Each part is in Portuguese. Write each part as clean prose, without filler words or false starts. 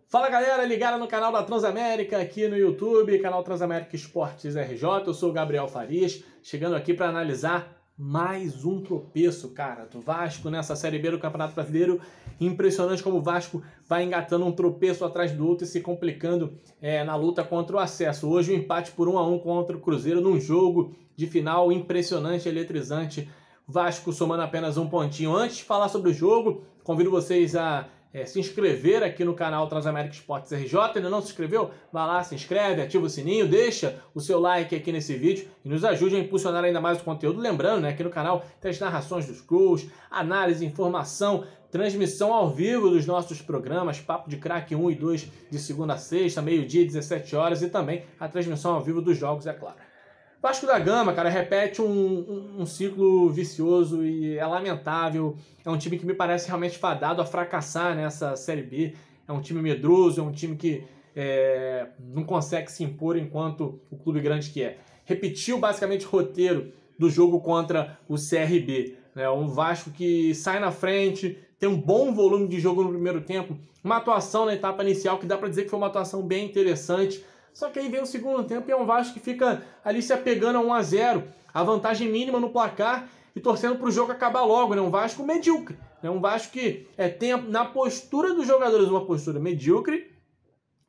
Fala galera, ligada no canal da Transamérica aqui no YouTube, canal Transamérica Esportes RJ. Eu sou o Gabriel Farias, chegando aqui para analisar mais um tropeço, cara, do Vasco nessa Série B do Campeonato Brasileiro. Impressionante como o Vasco vai engatando um tropeço atrás do outro e se complicando na luta contra o acesso. Hoje um empate por 1-1 contra o Cruzeiro num jogo de final impressionante, eletrizante. Vasco somando apenas um pontinho. Antes de falar sobre o jogo, convido vocês a se inscrever aqui no canal Transamérica Esportes RJ. Ainda não se inscreveu? Vai lá, se inscreve, ativa o sininho, deixa o seu like aqui nesse vídeo e nos ajude a impulsionar ainda mais o conteúdo. Lembrando, né, aqui no canal tem as narrações dos gols, análise, informação, transmissão ao vivo dos nossos programas, Papo de Craque 1 e 2 de segunda a sexta, meio-dia, 17 horas, e também a transmissão ao vivo dos jogos, é claro. Vasco da Gama, cara, repete um ciclo vicioso e é lamentável. É um time que me parece realmente fadado a fracassar nessa Série B. É um time medroso, é um time que não consegue se impor enquanto o clube grande que é. Repetiu basicamente o roteiro do jogo contra o CRB. Né? Um Vasco que sai na frente, tem um bom volume de jogo no primeiro tempo, uma atuação na etapa inicial que dá para dizer que foi uma atuação bem interessante. Só que aí vem o segundo tempo e é um Vasco que fica ali se apegando a 1-0, a vantagem mínima no placar e torcendo para o jogo acabar logo, né? Um Vasco medíocre, né? Um Vasco que tem na postura dos jogadores uma postura medíocre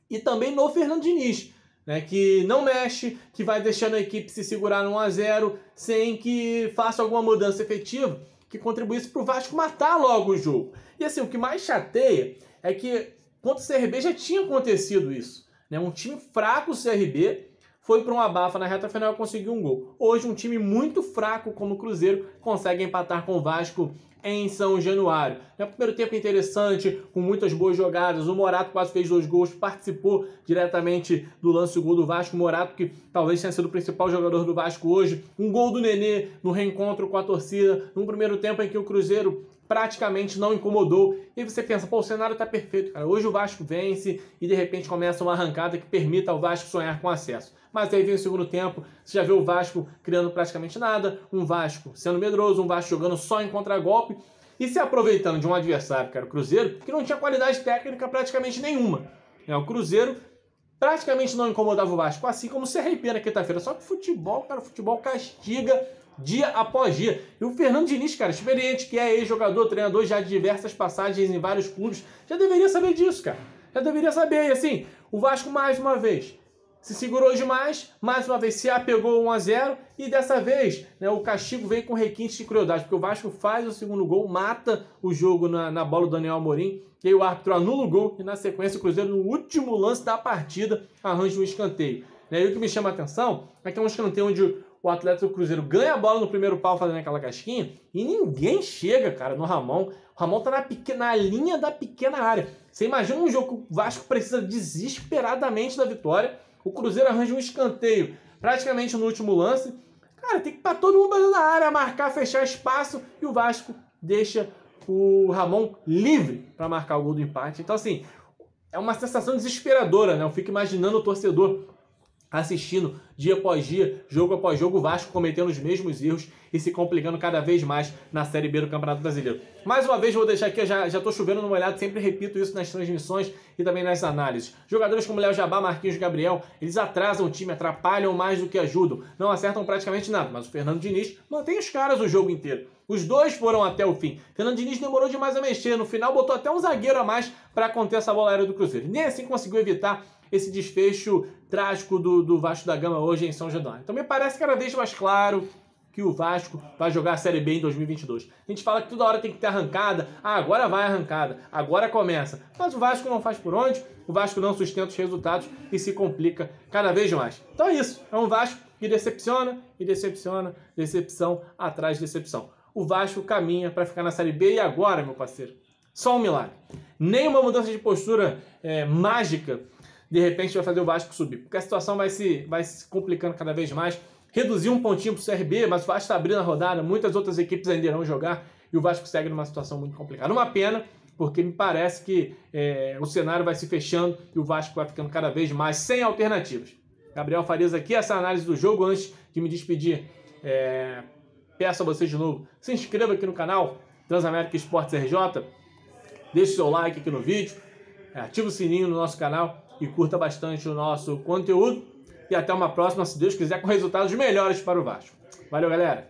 e também no Fernando Diniz, né? Que não mexe, que vai deixando a equipe se segurar no 1-0 sem que faça alguma mudança efetiva que contribuísse para o Vasco matar logo o jogo. E assim, o que mais chateia é que contra o CRB já tinha acontecido isso. Um time fraco, o CRB, foi para um abafa na reta final e conseguiu um gol. Hoje, um time muito fraco como o Cruzeiro consegue empatar com o Vasco em São Januário. No primeiro tempo interessante, com muitas boas jogadas. O Morato quase fez 2 gols, participou diretamente do lance do gol do Vasco. O Morato, que talvez tenha sido o principal jogador do Vasco hoje. Um gol do Nenê no reencontro com a torcida. Num primeiro tempo em que o Cruzeiro praticamente não incomodou. E você pensa, pô, o cenário tá perfeito, cara. Hoje o Vasco vence e de repente começa uma arrancada que permita ao Vasco sonhar com acesso. Mas aí vem o segundo tempo, você já vê o Vasco criando praticamente nada, um Vasco sendo medroso, um Vasco jogando só em contragolpe e se aproveitando de um adversário, cara, o Cruzeiro, que não tinha qualidade técnica praticamente nenhuma. O Cruzeiro praticamente não incomodava o Vasco, assim como o CRB na quinta-feira. Só que o futebol, cara, o futebol castiga dia após dia. E o Fernando Diniz, cara, experiente, que é ex-jogador, treinador já de diversas passagens em vários clubes, já deveria saber disso, cara. Já deveria saber. E assim, o Vasco mais uma vez se segurou demais, mais uma vez se apegou 1-0 e dessa vez, né, o castigo veio com requinte de crueldade, porque o Vasco faz o segundo gol, mata o jogo na bola do Daniel Amorim, e aí o árbitro anula o gol e na sequência o Cruzeiro, no último lance da partida, arranja um escanteio. E aí o que me chama a atenção é que é um escanteio onde o atleta do Cruzeiro ganha a bola no primeiro pau fazendo aquela casquinha e ninguém chega, cara, no Ramon. O Ramon tá na linha da pequena área. Você imagina um jogo que o Vasco precisa desesperadamente da vitória, o Cruzeiro arranja um escanteio praticamente no último lance. Cara, tem que estar todo mundo dentro da área, marcar, fechar espaço e o Vasco deixa o Ramon livre para marcar o gol do empate. Então, assim, é uma sensação desesperadora, né? Eu fico imaginando o torcedor assistindo dia após dia, jogo após jogo, o Vasco cometendo os mesmos erros e se complicando cada vez mais na Série B do Campeonato Brasileiro. Mais uma vez, vou deixar aqui, eu já estou chovendo no molhado, sempre repito isso nas transmissões e também nas análises. Jogadores como Léo Jabá, Marquinhos, Gabriel, eles atrasam o time, atrapalham mais do que ajudam, não acertam praticamente nada, mas o Fernando Diniz mantém os caras o jogo inteiro. Os dois foram até o fim. Fernando Diniz demorou demais a mexer, no final botou até um zagueiro a mais para conter essa bola aérea do Cruzeiro. Nem assim conseguiu evitar esse desfecho trágico do Vasco da Gama hoje em São Januário. Então me parece cada vez mais claro que o Vasco vai jogar a Série B em 2022. A gente fala que toda hora tem que ter arrancada. Agora vai arrancada, agora começa. Mas o Vasco não faz por onde, o Vasco não sustenta os resultados e se complica cada vez mais. Então é isso, é um Vasco que decepciona e decepciona, decepção atrás de decepção. O Vasco caminha para ficar na Série B e agora, meu parceiro, só um milagre. Nenhuma mudança de postura mágica de repente vai fazer o Vasco subir, porque a situação vai se complicando cada vez mais. Reduziu um pontinho para o CRB, mas o Vasco está abrindo a rodada, muitas outras equipes ainda irão jogar e o Vasco segue numa situação muito complicada. Uma pena, porque me parece que o cenário vai se fechando e o Vasco vai ficando cada vez mais sem alternativas. Gabriel Farias aqui, essa análise do jogo. Antes de me despedir, peço a vocês de novo, se inscreva aqui no canal Transamérica Esportes RJ, deixe seu like aqui no vídeo, ativa o sininho no nosso canal e curta bastante o nosso conteúdo. E até uma próxima, se Deus quiser, com resultados melhores para o Vasco. Valeu, galera!